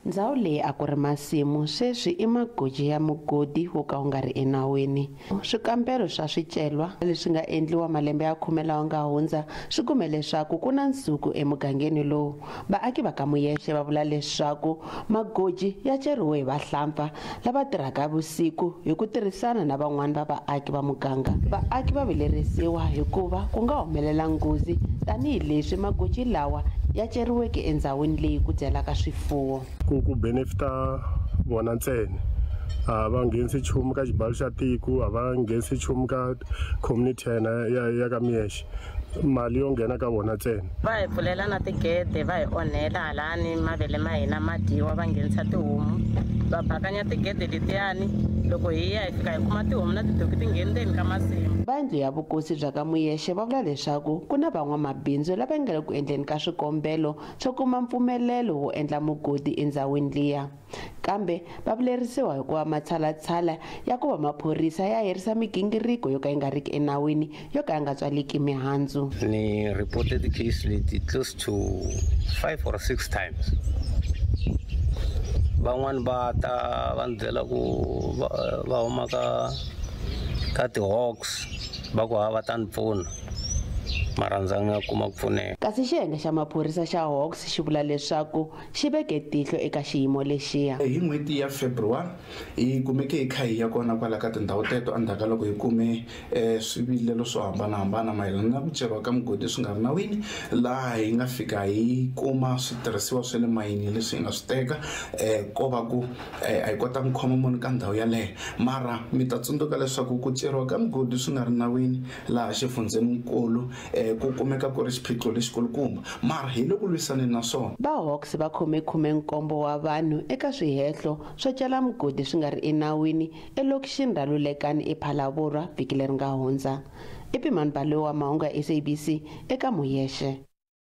Ndhawu leyi a ku ri masimu sweswi i magoji ya mugodi wo ka wu nga ri enawini. Swikambelo swa swicelwa leswi nga endliwa malembe ya 10 lawa nga hundza swi kume leswaku ku na nsuku emugangeni lowu. Vaaki va Eka-Muyexe va vula leswaku magoji ya ceriwe hi vahlampfa lava tirhaka vusiku hi ku tirhisana na van'wani va vaaki va muganga. Vaaki va vilerisiwa hikuva ku nga humelela nghozi tanihileswi magoji lawa ya ceriweke endhawini leyi ku dyelaka swifuwo. Ku benefita vona ntsena a va nghenisi nchumu ka xibalo xa tiko, a va nghenisi nchumu ka community ya Eka-Muyexe, mali yo nghena ka vona ntsena. Va hi pfulela na tigede, va hi onhela halani mavele ma hina ma dyiwa, va nghenisa tihomu, va bakanya tigede letiyani. Loko hi ya hi fika hi kuma tihomu na tidoki ti ngheneni ka masimu. Vandlu ya vukosi bya Eka-Muyexe va vula leswaku ku na van'wamabindzu lava nga le ku endleni ka swikombelo swo kuma mpfumelelo wo endla mugodi endhawini liya, kambe va vilerisiwa hikuva matshalatshala ya ku va Maphorisa ya herisa migingiriko yo ka yi nga riki enawini yo ka yi nga tswaleki mihandzu. Ni reported case leti close to 5 or 6 times. Van'wani va ta va byela ku va huma ka tiHawks va ku hava ta ni pfuna mara ndza nga kuma ku pfuneka. Kasi xiyenge xa Maphorisa xa Hawks xi vula leswaku xi veke tihlo eka xiyimo lexiya. Hi n'hweti ya February hi kumeke hi kha hi ya kona kwala ka tindhawu teto endzhaku loko hi kume swivilelo swo hambanahambana mayelana na ku ceriwa ka migodi swi nga ri nawini, laha hi nga fika hi kuma switirhisiwa swa le mayini leswi hi nga swi teka ko va ku a hi kota ku khoma munhu ka ndhawu yaleyo. Mara mi ta tsundzuka leswaku ku ceriwa ka migodi swi nga ri nawini laha xifundzeninkulu ku kumeka ku ri xiphiqo lexikulukumba, mara hi le ku lwisaneni na swona. Va Hawks va khome 17 wa vanhu eka swihehlo swo cela migodi swi nga ri enawini elokixini ra Lulekani ePhalaborwa vhiki leri nga hundza. Epimani Balo wa Mahungu ya SABC Eka-Muyexe.